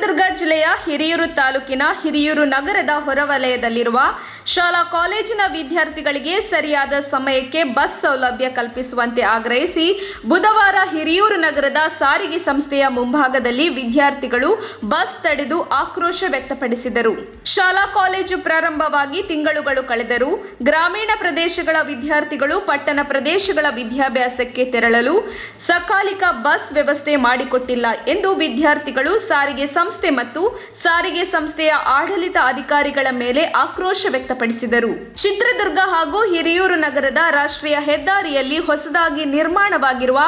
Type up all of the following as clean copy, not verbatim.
ಚಿತ್ರದುರ್ಗ ಜಿಲ್ಲೆಯ ಹಿರಿಯೂರು ತಾಲೂಕಿನ ಹಿರಿಯೂರು ನಗರದ ಹೊರವಲಯದಲ್ಲಿರುವ ಶಾಲಾ ಕಾಲೇಜಿನ ವಿದ್ಯಾರ್ಥಿಗಳಿಗೆ ಸರಿಯಾದ ಸಮಯಕ್ಕೆ ಬಸ್ ಸೌಲಭ್ಯ ಕಲ್ಪಿಸುವಂತೆ ಆಗ್ರಹಿಸಿ ಬುಧವಾರ ಹಿರಿಯೂರು ನಗರದ ಸಾರಿಗೆ ಸಂಸ್ಥೆಯ ಮುಂಭಾಗದಲ್ಲಿ ವಿದ್ಯಾರ್ಥಿಗಳು ಬಸ್ ತಡೆದು ಆಕ್ರೋಶ ವ್ಯಕ್ತಪಡಿಸಿದರು. ಶಾಲಾ ಕಾಲೇಜು ಪ್ರಾರಂಭವಾಗಿ ತಿಂಗಳುಗಳು ಕಳೆದರೂ ಗ್ರಾಮೀಣ ಪ್ರದೇಶಗಳ ವಿದ್ಯಾರ್ಥಿಗಳು ಪಟ್ಟಣ ಪ್ರದೇಶಗಳ ವಿದ್ಯಾಭ್ಯಾಸಕ್ಕೆ ತೆರಳಲು ಸಕಾಲಿಕ ಬಸ್ ವ್ಯವಸ್ಥೆ ಮಾಡಿಕೊಟ್ಟಿಲ್ಲ ಎಂದು ವಿದ್ಯಾರ್ಥಿಗಳು ಸಾರಿಗೆ ಸಂಸ್ಥೆ ಮತ್ತು ಸಾರಿಗೆ ಸಂಸ್ಥೆಯ ಆಡಳಿತ ಅಧಿಕಾರಿಗಳ ಮೇಲೆ ಆಕ್ರೋಶ ವ್ಯಕ್ತಪಡಿಸಿದರು. ಚಿತ್ರದುರ್ಗ ಹಾಗೂ ಹಿರಿಯೂರು ನಗರದ ರಾಷ್ಟ್ರೀಯ ಹೆದ್ದಾರಿಯಲ್ಲಿ ಹೊಸದಾಗಿ ನಿರ್ಮಾಣವಾಗಿರುವ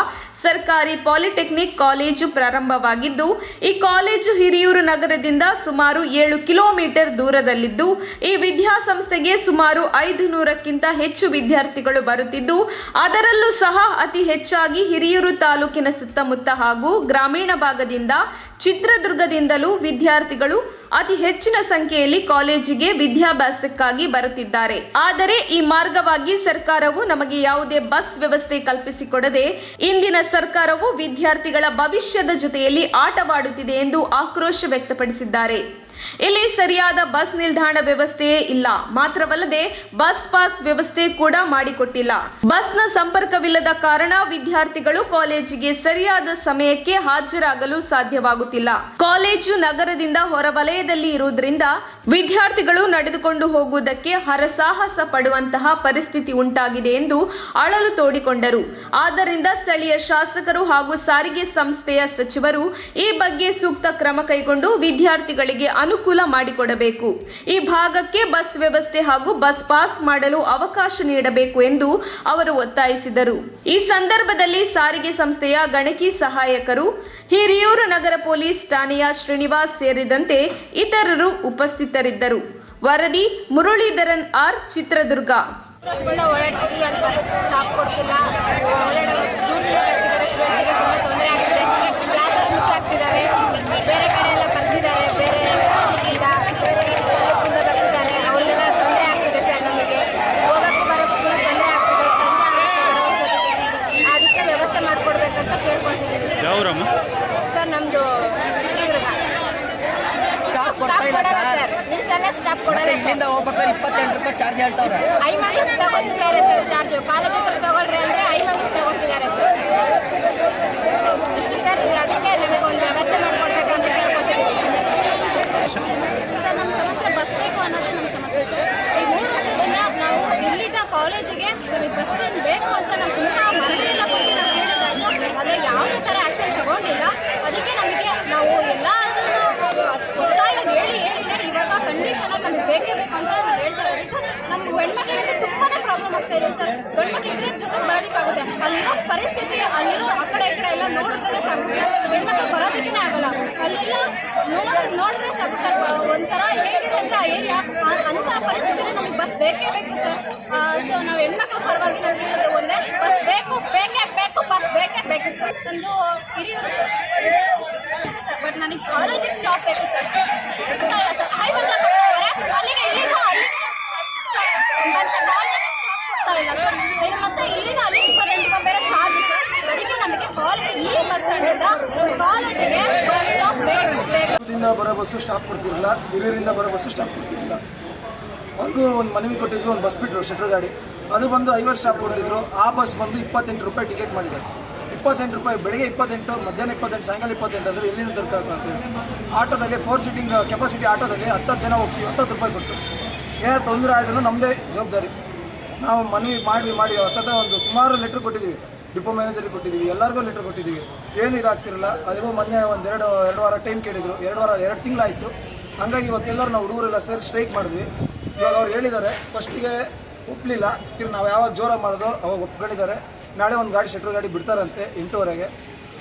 ಸರ್ಕಾರಿ ಪಾಲಿಟೆಕ್ನಿಕ್ ಕಾಲೇಜು ಪ್ರಾರಂಭವಾಗಿದ್ದು, ಈ ಕಾಲೇಜು ಹಿರಿಯೂರು ನಗರದಿಂದ ಸುಮಾರು 7 ಕಿಲೋಮೀಟರ್ ದೂರದಲ್ಲಿದ್ದು, ಈ ವಿದ್ಯಾಸಂಸ್ಥೆಗೆ ಸುಮಾರು 500ಕ್ಕಿಂತ ಹೆಚ್ಚು ವಿದ್ಯಾರ್ಥಿಗಳು ಬರುತ್ತಿದ್ದು, ಅದರಲ್ಲೂ ಸಹ ಅತಿ ಹೆಚ್ಚಾಗಿ ಹಿರಿಯೂರು ತಾಲೂಕಿನ ಸುತ್ತಮುತ್ತ ಹಾಗೂ ಗ್ರಾಮೀಣ ಭಾಗದಿಂದ ಚಿತ್ರದುರ್ಗದಿಂದಲೂ ವಿದ್ಯಾರ್ಥಿಗಳು ಅತಿ ಹೆಚ್ಚಿನ ಸಂಖ್ಯೆಯಲ್ಲಿ ಕಾಲೇಜಿಗೆ ವಿದ್ಯಾಭ್ಯಾಸಕ್ಕಾಗಿ ಬರುತ್ತಿದ್ದಾರೆ. ಆದರೆ ಈ ಮಾರ್ಗವಾಗಿ ಸರ್ಕಾರವು ನಮಗೆ ಯಾವುದೇ ಬಸ್ ವ್ಯವಸ್ಥೆ ಕಲ್ಪಿಸಿಕೊಡದೆ ಇಂದಿನ ಸರ್ಕಾರವು ವಿದ್ಯಾರ್ಥಿಗಳ ಭವಿಷ್ಯದ ಜೊತೆಯಲ್ಲಿ ಆಟವಾಡುತ್ತಿದೆ ಎಂದು ಆಕ್ರೋಶ ವ್ಯಕ್ತಪಡಿಸಿದ್ದಾರೆ. ಇಲ್ಲಿ ಸರಿಯಾದ ಬಸ್ ನಿಲ್ದಾಣ ವ್ಯವಸ್ಥೆಯೇ ಇಲ್ಲ. ಮಾತ್ರವಲ್ಲದೆ ಬಸ್ ಪಾಸ್ ವ್ಯವಸ್ಥೆ ಕೂಡ ಮಾಡಿಕೊಟ್ಟಿಲ್ಲ. ಬಸ್ನ ಸಂಪರ್ಕವಿಲ್ಲದ ಕಾರಣ ವಿದ್ಯಾರ್ಥಿಗಳು ಕಾಲೇಜಿಗೆ ಸರಿಯಾದ ಸಮಯಕ್ಕೆ ಹಾಜರಾಗಲು ಸಾಧ್ಯವಾಗುತ್ತಿಲ್ಲ. ಕಾಲೇಜು ನಗರದಿಂದ ಹೊರವಲಯದಲ್ಲಿ ಇರುವುದರಿಂದ ವಿದ್ಯಾರ್ಥಿಗಳು ನಡೆದುಕೊಂಡು ಹೋಗುವುದಕ್ಕೆ ಹರಸಾಹಸ ಪಡುವಂತಹ ಪರಿಸ್ಥಿತಿ ಉಂಟಾಗಿದೆ ಎಂದು ಅಳಲು ತೋಡಿಕೊಂಡರು. ಆದ್ದರಿಂದ ಸ್ಥಳೀಯ ಶಾಸಕರು ಹಾಗೂ ಸಾರಿಗೆ ಸಂಸ್ಥೆಯ ಸಚಿವರು ಈ ಬಗ್ಗೆ ಸೂಕ್ತ ಕ್ರಮ ಕೈಗೊಂಡು ವಿದ್ಯಾರ್ಥಿಗಳಿಗೆ ಅನುಕೂಲ ಮಾಡಿಕೊಡಬೇಕು. ಈ ಭಾಗಕ್ಕೆ ಬಸ್ ವ್ಯವಸ್ಥೆ ಹಾಗೂ ಬಸ್ ಪಾಸ್ ಮಾಡಲು ಅವಕಾಶ ನೀಡಬೇಕು ಎಂದು ಅವರು ಒತ್ತಾಯಿಸಿದರು. ಈ ಸಂದರ್ಭದಲ್ಲಿ ಸಾರಿಗೆ ಸಂಸ್ಥೆಯ ಗಣಕಿ ಸಹಾಯಕರು, ಹಿರಿಯೂರು ನಗರ ಪೊಲೀಸ್ ಠಾಣೆಯ ಶ್ರೀನಿವಾಸ್ ಸೇರಿದಂತೆ ಇತರರು ಉಪಸ್ಥಿತರಿದ್ದರು. ವರದಿ ಮುರಳೀಧರನ್ ಆರ್, ಚಿತ್ರದುರ್ಗ. ಸರ್ ನಮ್ದು ಚಿತ್ರದುರ್ಗ ಸ್ಟಾಪ್ ಕೊಡಲ್ಲ. ಇಲ್ಲಿಂದ ಹೋಗ್ಬೇಕಾದ್ರೆ 28 ರೂಪಾಯಿ ಚಾರ್ಜ್ ಹೇಳ್ತಾವ್ರೆ. ಐಮಂಗಕ್ಕೆ ತಗೋತಿದ್ದಾರೆ ಸರ್ ಚಾರ್ಜ್. ಕಾಲೇಜ್ ಹತ್ರ ತಗೊಳ್ರಿ ಅಂದ್ರೆ ಐಮಂಗಕ್ಕೆ ತಗೋತಿದ್ದಾರೆ ಸರ್. ಇಷ್ಟು ಸರ್, ಅದಕ್ಕೆ ನಮಗೆ ಒಂದು ವ್ಯವಸ್ಥೆ ಮಾಡಿಕೊಡ್ಬೇಕಂತ ಕೇಳ್ಕೊತೀವಿ ಸರ್. ನಮ್ಮ ಸಮಸ್ಯೆ ಬಸ್ ಬೇಕು ಅನ್ನೋದೇ ನಮ್ಮ ಸಮಸ್ಯೆ ಸರ್. ಈ 3 ವರ್ಷದಿಂದ ನಾವು ಇಲ್ಲಿದ್ದ ಕಾಲೇಜಿಗೆ ನಮಗೆ ಬಸ್ ಬೇಕು ಅಂತ ನಾವು ತುಂಬ ಮನವಿ ಎಲ್ಲ ಕೊಟ್ಟು ನಾವು ಕೇಳಿದಾಯ್ತು. ಆದರೆ ಯಾವುದೇ ಥರ ಆ್ಯಕ್ಷನ್ ತಗೊಂಡಿಲ್ಲ. ಅದಕ್ಕೆ ನಮಗೆ ನಾವು ಎಲ್ಲದನ್ನು ಒತ್ತಾಯ ಹೇಳಿನೇ ಇವಾಗ ಕಂಡೀಷನಲ್ಲಿ ನಮಗೆ ಬೇಕೇ ಬೇಕು ಅಂತ ನಾವು ಹೇಳ್ತಾ ಇದ್ದೀವಿ ಸರ್. ನಮ್ಗೆ ಹೆಣ್ಮಕ್ಳಿಗೆ ತುಂಬಾ ಪ್ರಾಬ್ಲಮ್ ಆಗ್ತಾ ಇದೆ ಸರ್. ಗಂಡು ಮಕ್ಳಿಗೆ ಜೊತೆಗೆ ಬರೋದಕ್ಕಾಗುತ್ತೆ. ಅಲ್ಲಿರೋ ಪರಿಸ್ಥಿತಿ, ಅಲ್ಲಿರೋ ಆ ಕಡೆ ಈ ಕಡೆ ಎಲ್ಲ ನೋಡಿದ್ರೆ ಸಾಕು ಸರ್. ಹೆಣ್ಮಕ್ಳು ಬರೋದಕ್ಕೇ ಆಗಲ್ಲ. ಅಲ್ಲೆಲ್ಲ ನೋಡಿದ್ರೆ ಸಾಕು ಸರ್. ಒಂಥರ ಹೇಗಿದೆ ಅಂದರೆ ಆ ಏರಿಯಾ ಅಂಥ ಪರಿಸ್ಥಿತಿಯಲ್ಲಿ ನಮಗೆ ಬಸ್ ಬೇಕೇ ಬೇಕು ಸರ್. ಸೊ ನಾವು ಹೆಣ್ಮಕ್ಳ ಪರವಾಗಿ ನಾವು ಹೇಳೋದು ಒಂದೇ, ಬಸ್ ಬೇಕು, ಬಸ್ ಬೇಕೇ ಬೇಕು ಸರ್. ನಂದು ಹಿರಿಯೂರು ಸರ್, ಬಟ್ ನನಗೆ ಕಾಲೇಜಿಗೆ ಸ್ಟಾಪ್ ಬೇಕು ಸರ್. ಬಿಡ್ತಾ ಇಲ್ಲ ಸರ್. ಹೈವೇನ ಕೊಡ್ತಾ ಇದ್ದಾರೆ, ಅಲ್ಲಿಗೆ ಇಲ್ಲಿಂದ ಮತ್ತೆ ಕಾಲೇಜಿಗೆ ಸ್ಟಾಪ್ ಕೊಡ್ತಾ ಇಲ್ಲ ಸರ್. ಮತ್ತೆ ಇಲ್ಲಿಂದ ಅಲ್ಲಿಗೆ 28 ರೂಪಾಯಿ ಬೇರೆ ಚಾರ್ಜ್ ಸರ್. ಅದಕ್ಕೆ ನಮಗೆ ಈ ಬಸ್ ಸ್ಟ್ಯಾಂಡಿಂದ ಕಾಲೇಜಿಗೆ ಬಸ್ ಸ್ಟಾಪ್ ಬೇಕು. ಬರೋ ಬಸ್ಸು ಸ್ಟಾಪ್ ಕೊಡ್ತಿರಲಿಲ್ಲ, ಹಿರಿಯೂರಿಂದ ಬರೋ ಬಸ್ಸು ಸ್ಟಾಪ್ ಕೊಡ್ತಿರಲಿಲ್ಲ. ಒಂದು ಮನವಿ ಕೊಟ್ಟಿದ್ರು, ಒಂದು ಬಸ್ ಬಿಟ್ಟರು ಶೆಟ್ರ್ ಗಾಡಿ, ಅದು ಬಂದು 50 ಸ್ಟಾಪ್ ಕೊಡ್ತಿದ್ರು. ಆ ಬಸ್ ಬಂದು 28 ರೂಪಾಯಿ ಟಿಕೆಟ್ ಮಾಡಿದ್ದಾರೆ. 28 ರೂಪಾಯಿ, ಬೆಳಿಗ್ಗೆ 28, ಮಧ್ಯಾಹ್ನ 28, ಸಾಯಂಕಾಲ 28 ಅಂದರೆ ಎಲ್ಲಿಂದ ದೊರಕಾಗ್ತದೆ? ಆಟೋದಲ್ಲಿ 4 ಸೀಟಿಂಗ್ ಕೆಪಾಸಿಟಿ ಆಟೋದಲ್ಲಿ 10 ಜನ ಹೋಗ್ತೀವಿ, 10 ರೂಪಾಯಿ ಕೊಟ್ಟು. ಏನಾದ್ರು ತೊಂದರೆ ಆದ್ರೂ ನಮ್ಮದೇ ಜವಾಬ್ದಾರಿ. ನಾವು ಮನವಿ ಮಾಡಿ ಹತ್ತತ್ರ ಒಂದು ಸುಮಾರು ಲೆಟ್ರ್ ಕೊಟ್ಟಿದ್ದೀವಿ, ಡಿಪೋ ಮ್ಯಾನೇಜರಿಗೆ ಕೊಟ್ಟಿದ್ದೀವಿ, ಎಲ್ಲರಿಗೂ ಲೆಟ್ರ್ ಕೊಟ್ಟಿದ್ದೀವಿ. ಏನು ಇದಾಗ್ತಿರಲ್ಲ. ಅದಕ್ಕೂ ಮೊನ್ನೆ ಒಂದು 2 ವಾರ ಟೈಮ್ ಕೇಳಿದರು. 2 ತಿಂಗಳಾಯಿತು. ಹಂಗಾಗಿ ಇವತ್ತೆಲ್ಲರೂ ನಾವು ಹುಡುಗರೆಲ್ಲ ಸೇರಿ ಸ್ಟ್ರೈಕ್ ಮಾಡಿದ್ವಿ. ಇವಾಗ ಅವ್ರು ಹೇಳಿದ್ದಾರೆ, ಫಸ್ಟಿಗೆ ಒಪ್ಪಲಿಲ್ಲ, ನಾವು ಯಾವಾಗ ಜೋರ ಮಾಡೋದು ಅವಾಗ ಒಪ್ಕೊಂಡಿದ್ದಾರೆ. ನಾಳೆ ಒಂದು ಗಾಡಿ ಶೆಟ್ರ್ ಗಾಡಿ ಬಿಡ್ತಾರಂತೆ 8ವರೆಗೆ.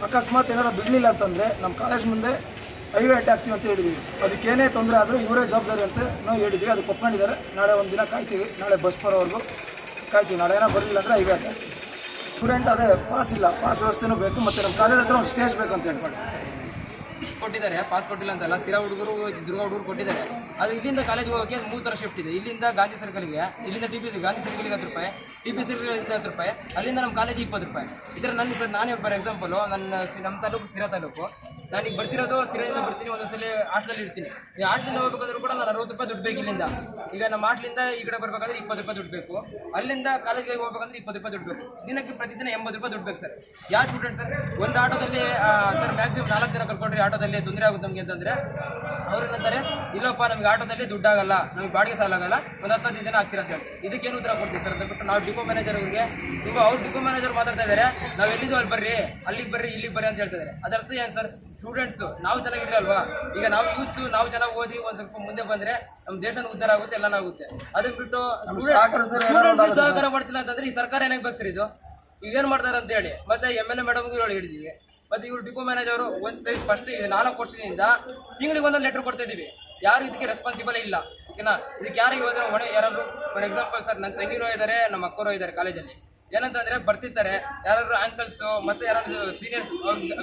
ಅಕಸ್ಮಾತ್ ಏನಾರು ಬಿಡಲಿಲ್ಲ ಅಂತಂದರೆ ನಮ್ಮ ಕಾಲೇಜ್ ಮುಂದೆ ಹೈವೇ ಅಡ್ಡ ಹಾಕ್ತೀವಿ ಅಂತ ಹೇಳಿದ್ವಿ. ಅದಕ್ಕೇನೇ ತೊಂದರೆ ಆದರೂ ಇವರೇ ಜವಾಬ್ದಾರಿ ಅಂತ ನಾವು ಹೇಳಿದ್ವಿ. ಅದಕ್ಕೆ ಒಪ್ಕೊಂಡಿದ್ದಾರೆ. ನಾಳೆ ಒಂದು ದಿನ ಕಾಯ್ತೀವಿ, ನಾಳೆ ಬಸ್ ಬರೋವರೆಗೂ ಕಾಯ್ತೀವಿ. ನಾಳೆ ಏನೋ ಬರಲಿಲ್ಲ ಅಂದರೆ ಹೈವೇ ಅಡ್ಡ. ಸ್ಟೂಡೆಂಟ್ ಅದೇ ಪಾಸ್ ಇಲ್ಲ, ಪಾಸ್ ವ್ಯವಸ್ಥೆನೂ ಬೇಕು. ಮತ್ತು ನಮ್ಮ ಕಾಲೇಜ್ ಹತ್ರ ಒಂದು ಸ್ಟೇಜ್ ಬೇಕು ಅಂತ ಹೇಳ್ಕೊಂಡು ಕೊಟ್ಟಿದ್ದಾರೆ. ಪಾಸ್ ಕೊಟ್ಟಿಲ್ಲ ಅಂತಲ್ಲ, ಸಿರಾ ಹುಡುಗರು, ದುರ್ಗ ಹುಡುಗರು ಕೊಟ್ಟಿದ್ದಾರೆ. ಅದು ಇಲ್ಲಿಂದ ಕಾಲೇಜ್ಗೆ ಹೋಗೋಕ್ಕೆ 3 ಥರ ಶಿಫ್ಟ್ ಇದೆ. ಇಲ್ಲಿಂದ ಗಾಂಧಿ ಸರ್ಕಲ್ಗೆ, ಇಲ್ಲಿಂದ ಗಾಂಧಿ ಸರ್ಕಲ್ಗೆ 10 ರೂಪಾಯಿ, TP ಸರ್ಕಲ್ಗೆ 10 ರೂಪಾಯಿ, ಅಲ್ಲಿಂದ ನಮ್ಮ ಕಾಲೇಜಿಗೆ 20 ರೂಪಾಯಿ. ಇದರ ನಾನೇ ಫಾರ್ ಎಕ್ಸಾಂಪಲು ನಮ್ಮ ತಾಲೂಕು ಸಿರಾ ತಾಲೂಕು ನಾನೀಗ ಬರ್ತಿರೋದು ಸಿರಿಯಿಂದ ಬರ್ತೀನಿ, ಒಂದೊಂದ್ಸಲಿ ಹಾಸ್ಟೆಲಲ್ಲಿ ಇರ್ತೀನಿ. ಈ ಹಾಸ್ಟೆಲಿಂದ ಹೋಗ್ಬೇಕಂದ್ರೂ ಕೂಡ ನಾನು 60 ರೂಪಾಯಿ ದುಡ್ಡು ಬೇಕು ಇಲ್ಲಿಂದ. ಈಗ ನಮ್ಮ ಹಾಸ್ಟೆಲಿಂದ ಈ ಕಡೆ ಬರ್ಬೇಕಂದ್ರೆ 20 ರೂಪಾಯಿ ದುಡ್ಡು ಬೇಕು, ಅಲ್ಲಿಂದ ಕಾಲೇಜಿಗೆ ಹೋಗ್ಬೇಕಂದ್ರೆ 20 ರೂಪಾಯಿ ದುಡ್ಡು ಬೇಕು. ದಿನಕ್ಕೆ ಪ್ರತಿದಿನ 80 ರೂಪಾಯಿ ದುಡ್ಡು ಬೇಕು ಸರ್. ಯಾವ ಸ್ಟೂಡೆಂಟ್ ಸರ್ ಒಂದು ಆಟೋದಲ್ಲಿ ಸರ್ ಮ್ಯಾಕ್ಸಿಮಮ್ 4 ಜನ ಕರ್ಕೊಂಡ್ರಿ ಆಟೋದಲ್ಲಿ ತೊಂದರೆ ಆಗುತ್ತೆ ನಮಗೆ ಅಂತಂದ್ರೆ ಅವ್ರು ಏನಂತಾರೆ, ಇಲ್ಲಪ್ಪ ನಮಗೆ ಆಟೋದಲ್ಲಿ ದುಡ್ಡಾಗಲ್ಲ, ನಮಗೆ ಬಾಡಿಗೆ ಸಾಲ ಆಗಲ್ಲ, ಒಂದು 10-15 ಜನ ಆಗ್ತಿರ ಅಂತ ಹೇಳ್ತಾರೆ. ಇದಕ್ಕೇನು ಉತ್ತರ ಕೊಡ್ತೀವಿ ಸರ್ ಅಂತ ಬಿಟ್ಟು ನಾವು ಡಿಪೋ ಮ್ಯಾನೇಜರ್ ಅವ್ರಿಗೆ ಅವ್ರು ಡಿಪೋ ಮ್ಯಾನೇಜರ್ ಮಾತಾಡ್ತಾ ಇದ್ದಾರೆ, ನಾವು ಎಲ್ಲಿದ್ದು ಅಲ್ಲಿ ಬರ್ರಿ, ಅಲ್ಲಿಗೆ ಬರ್ರಿ, ಇಲ್ಲಿಗೆ ಬರ್ರಿ ಅಂತ ಹೇಳ್ತಿದ್ದಾರೆ. ಅದರ ಅರ್ಥ ಏನು ಸರ್? ಸ್ಟೂಡೆಂಟ್ಸು ನಾವು ಚೆನ್ನಾಗಿದ್ರೆ ಅಲ್ವಾ, ಈಗ ನಾವು ಯೂತ್ಸು ನಾವು ಚೆನ್ನಾಗಿ ಓದಿ ಒಂದು ಸ್ವಲ್ಪ ಮುಂದೆ ಬಂದರೆ ನಮ್ಮ ದೇಶನ ಉದ್ಧಾರ ಆಗುತ್ತೆ, ಎಲ್ಲನೂ ಆಗುತ್ತೆ. ಅದನ್ನ ಬಿಟ್ಟು ಸ್ಟೂಡೆಂಟ್ಸ್ ಸಹಕಾರ ಮಾಡ್ತಿಲ್ಲ ಅಂತಂದ್ರೆ ಈ ಸರ್ಕಾರ ಏನಾಗಬೇಕು ಸರ್? ಇದು ಈಗೇನು ಮಾಡ್ತಾರೆ ಅಂತ ಹೇಳಿ ಮತ್ತೆ MLA ಮೇಡಮ್ಗೆ ಹೇಳಿ ಹಿಡಿದೀವಿ. ಮತ್ತೆ ಇವರು ಡಿಪೋ ಮ್ಯಾನೇಜರು ಒಂದು ಸೈಡ್ ಫಸ್ಟ್ 4 ವರ್ಷದಿಂದ ತಿಂಗಳಿಗೆ ಒಂದೊಂದು ಲೆಟರ್ ಕೊಡ್ತಾ ಇದೀವಿ, ಯಾರು ಇದಕ್ಕೆ ರೆಸ್ಪಾನ್ಸಿಬಲ್ ಇಲ್ಲ. ಓಕೆನಾ? ಇದಕ್ಕೆ ಯಾರಿಗೆ ಹೋದ್ರೆ ಹೊಣೆ ಯಾರಾದ್ರು? ಫಾರ್ ಎಕ್ಸಾಂಪಲ್ ಸರ್, ನನ್ನ ತಂಗಿನೂ ಇದ್ದಾರೆ, ನಮ್ಮ ಅಕ್ಕರು ಇದ್ದಾರೆ ಕಾಲೇಜಲ್ಲಿ. ಏನಂತಂದ್ರೆ ಬರ್ತಿರ್ತಾರೆ ಯಾರಾದ್ರು ಆಂಕಲ್ಸು ಮತ್ತೆ ಯಾರಾದ್ರು ಸೀನಿಯರ್ಸ್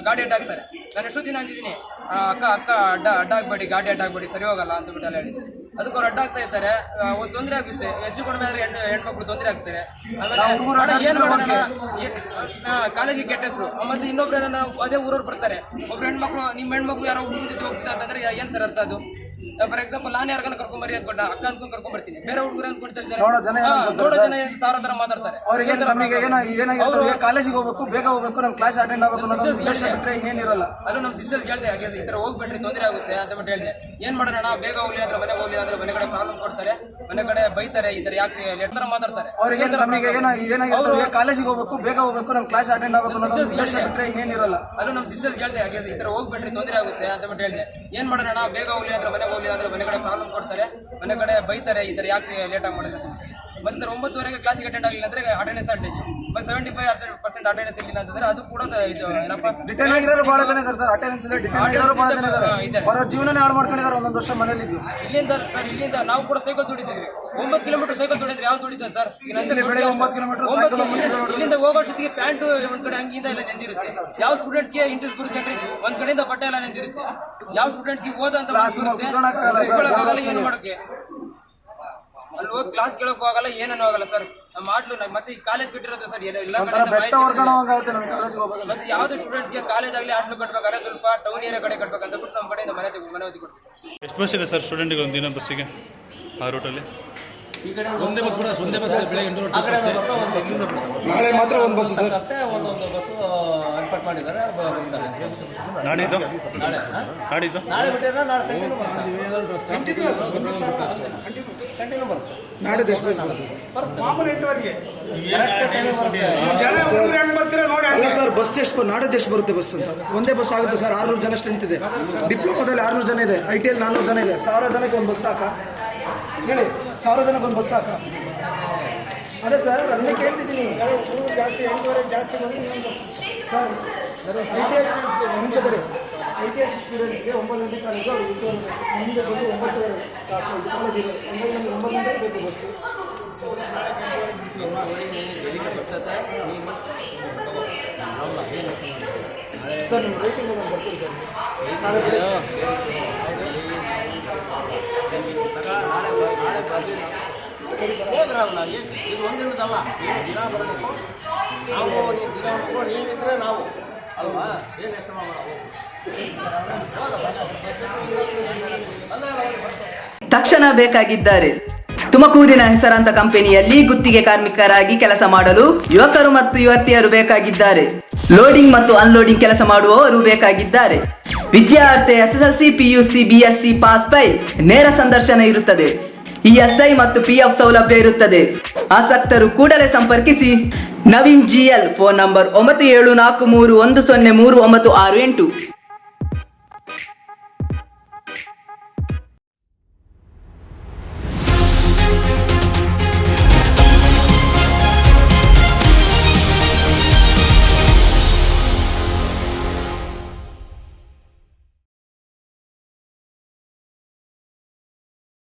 ಗಾಡಿ ಅಡ್ಡ ಆಗ್ತಾರೆ. ನಾನು ಎಷ್ಟೋ ದಿನ ಅಂದಿದ್ದೀನಿ, ಅಕ್ಕ ಅಡ್ಡ ಆಗ್ಬೇಡಿ, ಗಾಡಿ ಅಡ್ಡ ಆಗ್ಬೇಡಿ, ಸರಿ ಹೋಗಲ್ಲ ಅಂತ ಬಿಟ್ಟು ಎಲ್ಲ ಹೇಳಿದ್ದೀನಿ. ಅದಕ್ಕೆ ಅವ್ರು ಅಡ್ಡ ಆಗ್ತಾ ಇರ್ತಾರೆ, ಒಂದು ತೊಂದರೆ ಆಗುತ್ತೆ. ಹೆಚ್ಚು ಕಡಿಮೆ ಆದ್ರೆ ಹೆಣ್ಮಕ್ಳು ತೊಂದರೆ ಆಗ್ತಾರೆ. ಆಮೇಲೆ ಏನ್ ಮಾಡೋಣ, ಕಾಲೇಜಿಗೆ ಕೆಟ್ಟ ಹೆಸರು. ಮತ್ತೆ ಇನ್ನೊಬ್ರು ಅದೇ ಊರವ್ರು ಬರ್ತಾರೆ, ಒಬ್ರು ಹೆಣ್ಮಕ್ಳು ನಿಮ್ಮ ಹೆಣ್ಮಕ್ಳು ಯಾರೋ ಹುಡುಗ ಜೊತೆ ಹೋಗ್ತಿದ್ದ ಅಂತಂದ್ರೆ ಏನ್ ಸರ್ ಅರ್ಥ ಅದು? ಫಾರ್ ಎಕ್ಸಾಂಪಲ್ ನಾನು ಯಾರಿಗಾನ ಕರ್ಕೊಂಬರಿ ಅನ್ಕೊಂಡ ಅಕ್ಕ ಅನ್ಕೊಂಡ್ ಕರ್ಕೊಂಡ್ಬರ್ತೀನಿ, ಬೇರೆ ಹುಡುಗರು ಅನ್ಕೊಂಡ್ತಾರೆ, ನೋಡೋ ಜನ ಸಾವಿರ ತರ ಮಾತಾಡ್ತಾರೆ. ಕಾಲೇಜಿಗೆ ಹೋಗ್ಬೇಕು, ಬೇಗ ಹೋಗ್ಬೇಕು, ನಮ್ ಕ್ಲಾಸ್ ಅಟೆಂಡ್ ಆಗಬೇಕು ಅನ್ನೋದು ಉದ್ದೇಶ ಬಿಟ್ರೆ ಇನ್ನೇನಿರಲ್ಲ. ಅಲ್ಲೂ ನಮ್ಮ ಸಿಸ್ಟರ್ ಹೇಳ್ದೆ, ಹಾಗೆ ಈ ತರ ಹೋಗ್ಬಿಟ್ರಿ ತೊಂದರೆ ಆಗುತ್ತೆ ಅಂತ ಬಿಟ್ಟು ಹೇಳಿದೆ. ಏನ್ ಮಾಡೋಣ, ಬೇಗ ಹೋಗ್ಲಿ ಅಂದ್ರೆ ಮನೆಗೆ ಹೋಗ್ಲಿ ಅಂದ್ರೆ ಮನೆ ಕಡೆ ಪ್ರಾಬ್ಲಮ್ ಕೊಡ್ತಾರೆ, ಮನೆ ಕಡೆ ಬೈತಾರೆ, ಈ ತರ ಯಾಕೆ ಲೇಟ್ ತರ ಮಾತಾಡ್ತಾರೆ. ಅವ್ರಿಗೆ ಕಾಲೇಜಿಗೆ ಹೋಗ್ಬೇಕು, ಬೇಗ ಹೋಗ್ಬೇಕು, ನಮ್ ಕ್ಲಾಸ್ ಅಟೆಂಡ್ ಆಗಬೇಕು ಅನ್ನೋದು ಉದ್ದೇಶ ಬಿಟ್ರೆ ಇನ್ನೇನಿರಲ್ಲ. ಅಲ್ಲೂ ನಮ್ಮ ಸಿಸ್ಟರ್ ಹೇಳ್ದೆ, ಹಾಗೆ ಈ ತರ ಹೋಗ್ಬಿಟ್ರಿ ತೊಂದರೆ ಆಗುತ್ತೆ ಅಂತ ಬಿಟ್ಟು ಹೇಳಿದೆ. ಏನ್ ಮಾಡೋಣ, ಬೇಗ ಹೋಗ್ಲಿ ಅಂದ್ರೆ ಮನೆಗೆ ಹೋಗ್ಲಿ ಅಂದ್ರೆ ಮನೆ ಕಡೆ ಪ್ರಾಬ್ಲಮ್ ಕೊಡ್ತಾರೆ, ಮನೆ ಕಡೆ ಬೈತಾರೆ, ಈ ತರ ಯಾಕೆ ಲೇಟ್ ಆಗಿ ಮಾಡಿದ್ರೆ. ಮತ್ತೆ ಸರ್ 9:30ಗೆ ಕ್ಲಾಸಿಗೆ ಅಟೆಂಡ್ ಆಗಲಿಲ್ಲ ಅಂದ್ರೆ ಅಟೆಂಡೆನ್ಸ್ ಶಾರ್ಟೇಜ್. ಮತ್ತೆ 75% ಅಟೆಂಡೆನ್ಸ್ ಇಲ್ಲ ಅಂತಂದ್ರೆ ಅದು ಕೂಡ ಇದು ಏನಪ್ಪ, ಡಿಟೈನ್ ಆಗಿರೋರು ಬಹಳ ಜನ ಇದ್ದಾರೆ ಸರ್. ಅಟೆಂಡೆನ್ಸ್ ಇಲ್ಲ, ಡಿಟೈನ್ ಆಗಿರೋರು ಬಹಳ ಜನ ಇದ್ದಾರೆ. ಅವರ ಜೀವನನೇ ಹಾಳು ಮಾಡ್ಕೊಂಡಿದ್ದಾರೆ ಒಂದೊಂದು ವರ್ಷ ಮನೇಲಿ. ಇಲ್ಲಿಂದ ಸರ್, ಇಲ್ಲಿಂದ ನಾವು ಕೂಡ ಸೈಕಲ್ ದುಡಿತಿದ್ವಿ, 9 ಕಿಲೋಮೀಟರ್ ಸೈಕಲ್ ದುಡಿದ್ರೆ ಯಾವ ದುಡಿತಾರೆ ಸರ್? ಬೆಳಗ್ಗೆ 9 ಕಿಲೋಮೀಟರ್ ಇಲ್ಲಿಂದ ಹೋಗೋಷ್ಟೊತ್ತಿಗೆ ಪ್ಯಾಂಟು ಒಂದ್ ಕಡೆ ಅಂಗಿಂದ ಎಲ್ಲ ನೆಂದಿರುತ್ತೆ. ಯಾವ ಸ್ಟೂಡೆಂಟ್ಸ್ಗೆ ಇಂಟ್ರೆಸ್ಟ್ ಬರುತ್ತೆ? ಒಂದ್ ಕಡೆಯಿಂದ ಬಟ್ಟೆ ಎಲ್ಲ ನೆಂದಿರುತ್ತೆ. ಯಾವ ಸ್ಟೂಡೆಂಟ್ಸ್ಗೆ ಓದಂತ ಏನು ಮಾಡೋಕೆ ಅಲ್ಲಿ ಹೋಗಿ ಕ್ಲಾಸ್ ಕೇಳೋಕ್ಕೂ ಆಗಲ್ಲ, ಏನನ್ನೂ ಆಗಲ್ಲ ಸರ್. ನಮ್ಮ ಮಾಡ್ಲು ಮತ್ತೆ ಈ ಕಾಲೇಜ್ ಕಟ್ಟಿರೋದು ಸರ್ ಎಲ್ಲ ಮತ್ತೆ ಯಾವ್ದು ಸ್ಟೂಡೆಂಟ್ಸ್ಗೆ ಕಾಲೇಜ್ ಆಗಲಿ ಹಾಸ್ಟೆಲ್ ಕಟ್ಬೇಕಾದ್ರೆ ಸ್ವಲ್ಪ ಟೌನ್ ಏರಿಯಾ ಕಡೆ ಕಟ್ಬೇಕಂತ ಬಿಟ್ಟು ನಮ್ಮ ಕಡೆಯಿಂದ ಮನೆ ಒತ್ತಿ ಕೊಡ್ತೀವಿ. ಎಷ್ಟು ಬಸ್ ಇದೆ ಸರ್ ಸ್ಟೂಡೆಂಟ್ಗೆ ಒಂದು ದಿನ ಬಸ್ಸಿಗೆ ಆ ರೂಟಲ್ಲಿ? ಒಂದೇ ಬಸ್ ಬೆಳಗ್ಗೆ ನಾಳೆ ಮಾತ್ರ ಒಂದು ಬಸ್ ಸರ್, ಒಂದೊಂದು ಬಸ್ ಏರ್ಪಾಟ್ ಮಾಡಿದ್ದಾರೆ. ನಾಡಿದ್ದು ನಾಳೆ ಬಿಟ್ಟಿದ್ರೆ ನಾಳೆ ಕಂಟಿನ್ಯೂ ಬರುತ್ತೆ. ನಾಡಿದ್ದು ಎಷ್ಟು ಬರುತ್ತೆ? ಅಲ್ಲ ಸರ್, ಬಸ್ ಎಷ್ಟು ನಾಡಿದ್ದು ಎಷ್ಟು ಬರುತ್ತೆ ಬಸ್ ಅಂತ? ಒಂದೇ ಬಸ್ ಆಗುತ್ತೆ ಸರ್. 600 ಜನ ಸ್ಟ್ರೆಂತ್ ಇದೆ. ಡಿಪ್ಲೊಮಾದಲ್ಲಿ 600 ಜನ ಇದೆ, ITL 400 ಜನ ಇದೆ. 1000 ಜನಕ್ಕೆ ಒಂದು ಬಸ್ ಸಾಕ ಹೇಳಿ? 1000 ಜನಕ್ಕೆ ಒಂದು ಬಸ್ ಸಾಕ? ಅದೇ ಸರ್, ಅದನ್ನೇ ಕೇಳ್ತಿದ್ದೀನಿ. ಜಾಸ್ತಿ 8 ಜಾಸ್ತಿ ಸರ್. ITL ನಿಮಿಷದಲ್ಲಿ ITL ಸ್ಟೂಡೆಂಟ್ಸ್ಗೆ 9 ಗಂಟೆ ಕಾಲೇಜು, ಅವ್ರು ಮುಂದೆ ಬಂದು 9:30 ಕಾಲೇಜ್ ಇದೆ. 9 ಗಂಟೆಗೆ ಬೇಕು ಬಸ್ಸು. ಸರ್ ನಿಮ್ಮ ರೇಟಿಂಗ್ ನಾನು ಬರ್ತೀನಿ ಸರ್. ನಾಳೆ ಹೋಗ್ರಲ್ಲ, ಇದು ಒಂದಿನದಲ್ಲ, ದಿನ ಬರಬೇಕು. ನಾವು ದಿನ ನೀವಿದ್ರೆ ನಾವು ಅಲ್ವಾ? ಏನು ಎಷ್ಟು ತಕ್ಷಣ ಬೇಕಾಗಿದ್ದಾರೆ. ತುಮಕೂರಿನ ಹೆಸರಾಂತ ಕಂಪನಿಯಲ್ಲಿ ಗುತ್ತಿಗೆ ಕಾರ್ಮಿಕರಾಗಿ ಕೆಲಸ ಮಾಡಲು ಯುವಕರು ಮತ್ತು ಯುವತಿಯರು ಬೇಕಾಗಿದ್ದಾರೆ. ಲೋಡಿಂಗ್ ಮತ್ತು ಅನ್ಲೋಡಿಂಗ್ ಕೆಲಸ ಮಾಡುವವರು ಬೇಕಾಗಿದ್ದಾರೆ. ವಿದ್ಯಾರ್ಥಿ SSLC, PUC, BSc pass file. ನೇರ ಸಂದರ್ಶನ ಇರುತ್ತದೆ. ESI ಮತ್ತು PF ಸೌಲಭ್ಯ ಇರುತ್ತದೆ. ಆಸಕ್ತರು ಕೂಡಲೇ ಸಂಪರ್ಕಿಸಿ. Naveen GL, phone number 9743103968.